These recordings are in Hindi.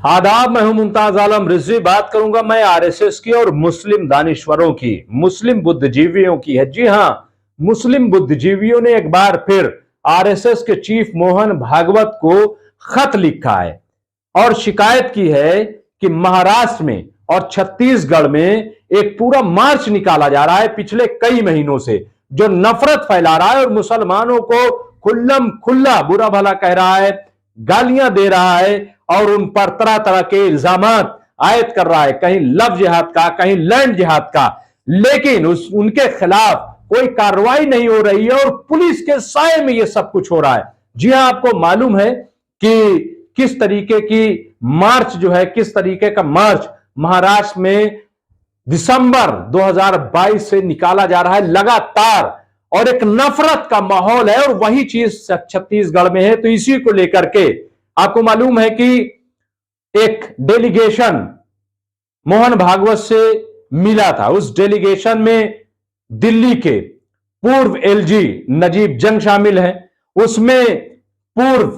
आदाब, मैं हूं मुमताज आलम रिजवी। बात करूंगा मैं आरएसएस की और मुस्लिम दानिश्वरों की, मुस्लिम बुद्धिजीवियों की है। जी हां, मुस्लिम बुद्धिजीवियों ने एक बार फिर आरएसएस के चीफ मोहन भागवत को खत लिखा है और शिकायत की है कि महाराष्ट्र में और छत्तीसगढ़ में एक पूरा मार्च निकाला जा रहा है पिछले कई महीनों से, जो नफरत फैला रहा है और मुसलमानों को खुल्लम खुल्ला बुरा भला कह रहा है, गालियां दे रहा है और उन पर तरह तरह के इल्जामात आयद कर रहा है, कहीं लव जिहाद का, कहीं लैंड जिहाद का। लेकिन उनके खिलाफ कोई कार्रवाई नहीं हो रही है और पुलिस के साए में यह सब कुछ हो रहा है। जी हां, आपको मालूम है कि किस तरीके की मार्च जो है, किस तरीके का मार्च महाराष्ट्र में दिसंबर 2022 से निकाला जा रहा है लगातार, और एक नफरत का माहौल है, और वही चीज छत्तीसगढ़ में है। तो इसी को लेकर के आपको मालूम है कि एक डेलीगेशन मोहन भागवत से मिला था। उस डेलीगेशन में दिल्ली के पूर्व एलजी नजीब जंग शामिल हैं, उसमें पूर्व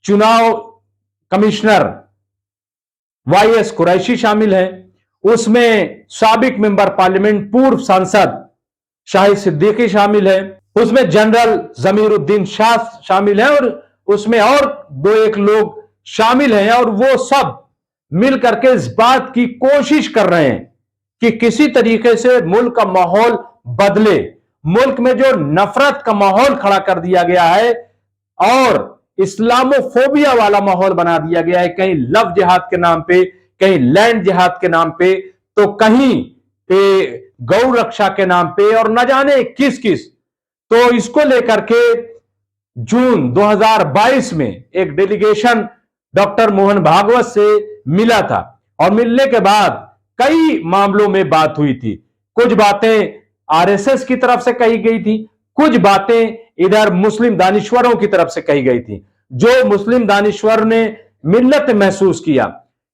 चुनाव कमिश्नर वाईएस कुरैशी शामिल हैं, उसमें साबिक मेंबर पार्लियामेंट पूर्व सांसद शाहिद सिद्दीकी शामिल है, उसमें जनरल जमीरुद्दीन शाह शामिल है, और उसमें और दो एक लोग शामिल हैं। और वो सब मिलकर के इस बात की कोशिश कर रहे हैं कि किसी तरीके से मुल्क का माहौल बदले। मुल्क में जो नफरत का माहौल खड़ा कर दिया गया है और इस्लामोफोबिया वाला माहौल बना दिया गया है, कहीं लव जिहाद के नाम पे, कहीं लैंड जिहाद के नाम पे, तो कहीं गौ रक्षा के नाम पे, और न जाने किस किस। तो इसको लेकर के जून 2022 में एक डेलीगेशन डॉक्टर मोहन भागवत से मिला था, और मिलने के बाद कई मामलों में बात हुई थी। कुछ बातें आरएसएस की तरफ से कही गई थी, कुछ बातें इधर मुस्लिम दानिश्वरों की तरफ से कही गई थी। जो मुस्लिम दानिश्वर ने मिल्लत महसूस किया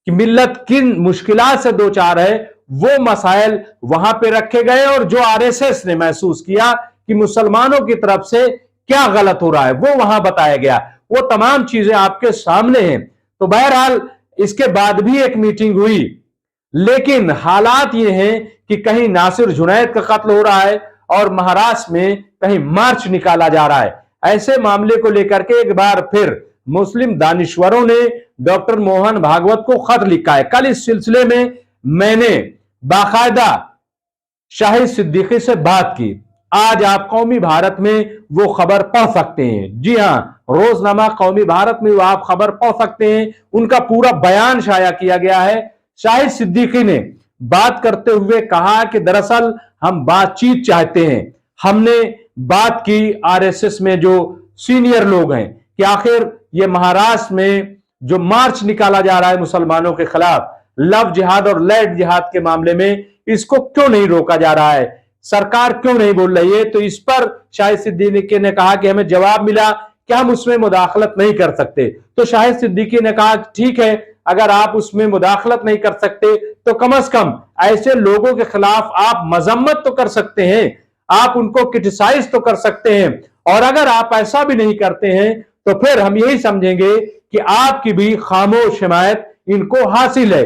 कि मिल्लत किन मुश्किलात से दो चार है, वो मसाइल वहां पे रखे गए, और जो आरएसएस ने महसूस किया कि मुसलमानों की तरफ से क्या गलत हो रहा है, वो वहां बताया गया। वो तमाम चीजें आपके सामने हैं। तो बहरहाल इसके बाद भी एक मीटिंग हुई, लेकिन हालात ये हैं कि कहीं नासिर जुनैद का कत्ल हो रहा है और महाराष्ट्र में कहीं मार्च निकाला जा रहा है। ऐसे मामले को लेकर के एक बार फिर मुस्लिम दानिश्वरों ने डॉक्टर मोहन भागवत को खत लिखा है। कल इस सिलसिले में मैंने बाकायदा शाहिद सिद्दीकी से बात की। आज आप कौमी भारत में वो खबर पढ़ सकते हैं। जी हां, रोजनामा कौमी भारत में वो आप खबर पढ़ सकते हैं। उनका पूरा बयान शाया किया गया है। शाहिद सिद्दीकी ने बात करते हुए कहा कि दरअसल हम बातचीत चाहते हैं। हमने बात की आरएसएस में जो सीनियर लोग हैं कि आखिर ये महाराष्ट्र में जो मार्च निकाला जा रहा है मुसलमानों के खिलाफ, लव जिहाद और लैंड जिहाद के मामले में, इसको क्यों नहीं रोका जा रहा है, सरकार क्यों नहीं बोल रही है। तो इस पर शाहिद सिद्दीकी ने कहा कि हमें जवाब मिला कि हम उसमें मुदाखलत नहीं कर सकते। तो शाहिद सिद्दीकी ने कहा ठीक है, अगर आप उसमें मुदाखलत नहीं कर सकते तो कम से कम ऐसे लोगों के खिलाफ आप मजम्मत तो कर सकते हैं, आप उनको क्रिटिसाइज तो कर सकते हैं। और अगर आप ऐसा भी नहीं करते हैं तो फिर हम यही समझेंगे कि आपकी भी खामोश हिमायत इनको हासिल है।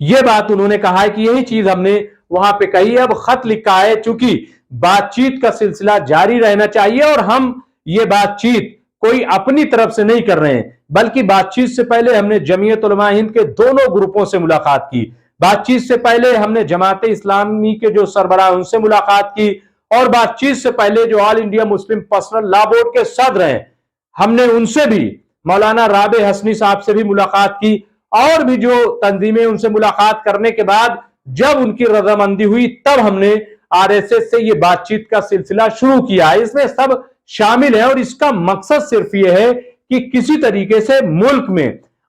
यह बात उन्होंने कहा है कि यही चीज हमने वहां पे कही है। अब खत लिखा है, चूंकि बातचीत का सिलसिला जारी रहना चाहिए, और हम ये बातचीत कोई अपनी तरफ से नहीं कर रहे हैं, बल्कि बातचीत से पहले हमने जमीयत उलमा हिंद के दोनों ग्रुपों से मुलाकात की। बातचीत से पहले हमने जमाते इस्लामी के जो सरबराह उनसे मुलाकात की, और बातचीत से पहले जो all India Muslim personal law board के सदर हैं, हमने उनसे भी, मौलाना राबे हसनी साहब से भी मुलाकात की, और भी जो तंजीमें, उनसे मुलाकात करने के बाद जब उनकी रजामंदी हुई तब हमने आरएसएस से ये बातचीत का सिलसिला शुरू किया है। इसमें सब शामिल है, और इसका मकसद सिर्फ ये है कि किसी तरीके से मुल्क में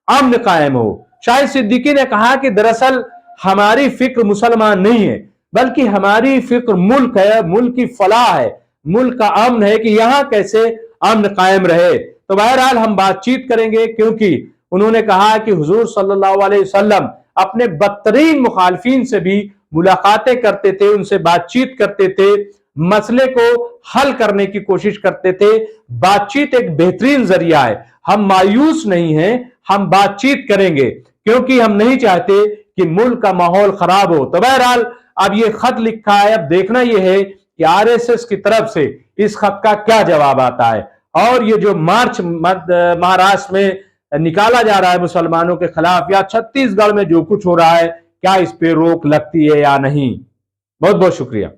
अमन कायम हो। शाहिद सिद्दीकी ने कहा कि दरअसल हमारी फिक्र मुसलमान नहीं है, बल्कि हमारी फिक्र मुल्क है, मुल्क की फलाह है, मुल्क का अमन है कि यहां कैसे अमन कायम रहे। तो बहरहाल हम बातचीत करेंगे, क्योंकि उन्होंने कहा कि हुजूर सल्लल्लाहु अलैहि वसल्लम अपने बदतरीन मुखालफीन से भी मुलाकातें करते थे, उनसे बातचीत करते थे, मसले को हल करने की कोशिश करते थे। बातचीत एक बेहतरीन जरिया है। हम मायूस नहीं हैं, हम बातचीत करेंगे, क्योंकि हम नहीं चाहते कि मुल्क का माहौल खराब हो। तो बहरहाल अब ये खत लिखा है, अब देखना यह है कि आरएसएस की तरफ से इस खत का क्या जवाब आता है। और ये जो मार्च महाराष्ट्र में निकाला जा रहा है मुसलमानों के खिलाफ, या छत्तीसगढ़ में जो कुछ हो रहा है, क्या इस पे रोक लगती है या नहीं। बहुत बहुत शुक्रिया।